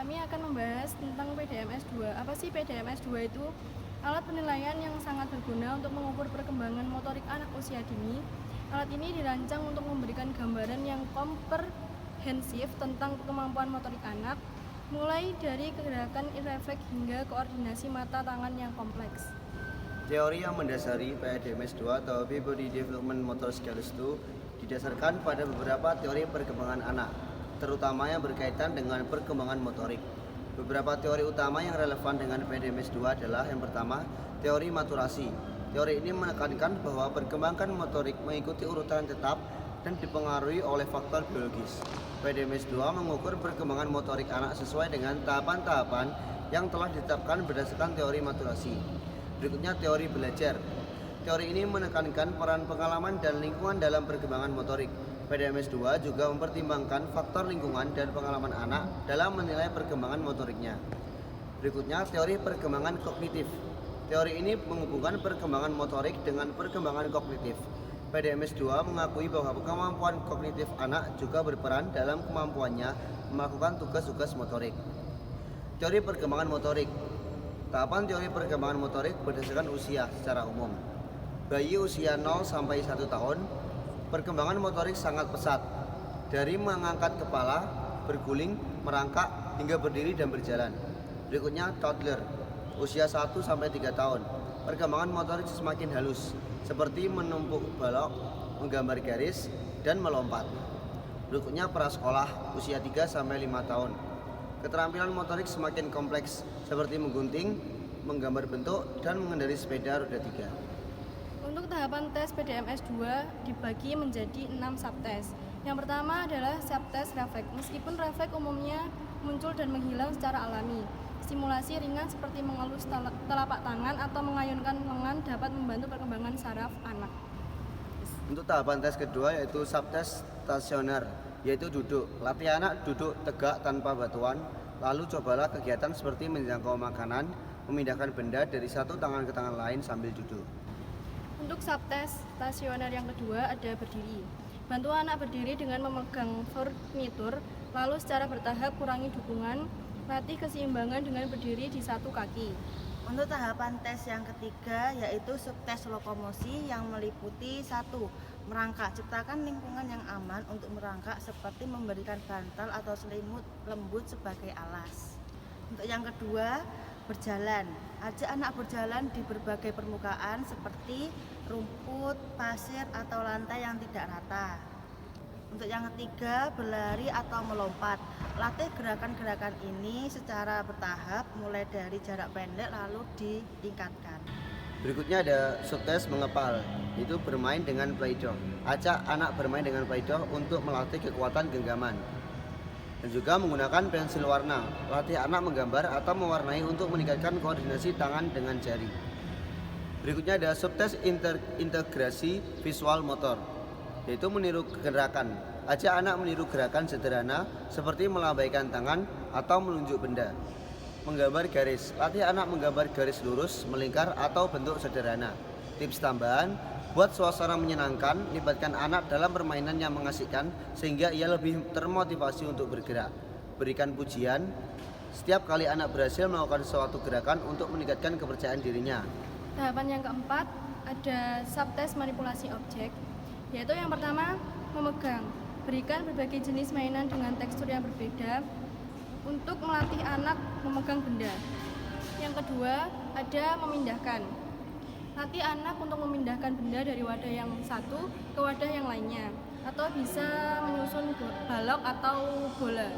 Kami akan membahas tentang PDMS-2. Apa sih PDMS-2 itu? Alat penilaian yang sangat berguna untuk mengukur perkembangan motorik anak usia dini. Alat ini dirancang untuk memberikan gambaran yang komprehensif tentang kemampuan motorik anak, mulai dari gerakan refleks hingga koordinasi mata tangan yang kompleks. Teori yang mendasari PDMS-2 atau Body Development Motor Skills itu didasarkan pada beberapa teori perkembangan anak, terutama yang berkaitan dengan perkembangan motorik. Beberapa teori utama yang relevan dengan PDMS-2 adalah yang pertama, teori maturasi. Teori ini menekankan bahwa perkembangan motorik mengikuti urutan tetap dan dipengaruhi oleh faktor biologis. PDMS-2 mengukur perkembangan motorik anak sesuai dengan tahapan-tahapan yang telah ditetapkan berdasarkan teori maturasi. Berikutnya teori belajar. Teori ini menekankan peran pengalaman dan lingkungan dalam perkembangan motorik. PDMS-2 juga mempertimbangkan faktor lingkungan dan pengalaman anak dalam menilai perkembangan motoriknya. Berikutnya teori perkembangan kognitif. Teori ini menghubungkan perkembangan motorik dengan perkembangan kognitif. PDMS-2 mengakui bahwa kemampuan kognitif anak juga berperan dalam kemampuannya melakukan tugas-tugas motorik. Teori perkembangan motorik. Tahapan teori perkembangan motorik berdasarkan usia secara umum. Bayi usia 0 sampai 1 tahun, perkembangan motorik sangat pesat. Dari mengangkat kepala, berguling, merangkak, hingga berdiri dan berjalan. Berikutnya toddler, usia 1 sampai 3 tahun. Perkembangan motorik semakin halus, seperti menumpuk balok, menggambar garis, dan melompat. Berikutnya prasekolah, usia 3 sampai 5 tahun. Keterampilan motorik semakin kompleks, seperti menggunting, menggambar bentuk, dan mengendarai sepeda roda 3. Untuk tahapan tes PDMS-2 dibagi menjadi 6 subtes. Yang pertama adalah subtes refleks. Meskipun refleks umumnya muncul dan menghilang secara alami, stimulasi ringan seperti mengelus telapak tangan atau mengayunkan lengan dapat membantu perkembangan saraf anak. Untuk tahapan tes kedua yaitu subtes stasioner, yaitu duduk. Latih anak duduk tegak tanpa bantuan, lalu cobalah kegiatan seperti menjangkau makanan, memindahkan benda dari satu tangan ke tangan lain sambil duduk. Untuk subtes stasioner yang kedua ada berdiri. Bantu anak berdiri dengan memegang furnitur, lalu secara bertahap kurangi dukungan, latih keseimbangan dengan berdiri di satu kaki. Untuk tahapan tes yang ketiga yaitu subtes lokomosi yang meliputi 1. Merangkak, ciptakan lingkungan yang aman untuk merangkak seperti memberikan bantal atau selimut lembut sebagai alas. Untuk yang kedua, berjalan. Ajak anak berjalan di berbagai permukaan seperti rumput, pasir, atau lantai yang tidak rata. Untuk yang ketiga, berlari atau melompat. Latih gerakan-gerakan ini secara bertahap mulai dari jarak pendek lalu ditingkatkan. Berikutnya ada subtes mengepal, itu bermain dengan Play-Doh. Ajak anak bermain dengan Play-Doh untuk melatih kekuatan genggaman. Dan juga menggunakan pensil warna. Latih anak menggambar atau mewarnai untuk meningkatkan koordinasi tangan dengan jari. Berikutnya ada subtes integrasi visual motor, yaitu meniru gerakan. Ajak anak meniru gerakan sederhana seperti melambaikan tangan atau menunjuk benda. Menggambar garis. Latih anak menggambar garis lurus, melingkar, atau bentuk sederhana. Tips tambahan, buat suasana menyenangkan, libatkan anak dalam permainan yang mengasihkan sehingga ia lebih termotivasi untuk bergerak. Berikan pujian setiap kali anak berhasil melakukan suatu gerakan untuk meningkatkan kepercayaan dirinya. Tahapan yang keempat ada subtes manipulasi objek, yaitu yang pertama memegang. Berikan berbagai jenis mainan dengan tekstur yang berbeda untuk melatih anak memegang benda. Yang kedua ada memindahkan. Latih anak untuk memindahkan benda dari wadah yang satu ke wadah yang lainnya, atau bisa menyusun balok atau bola.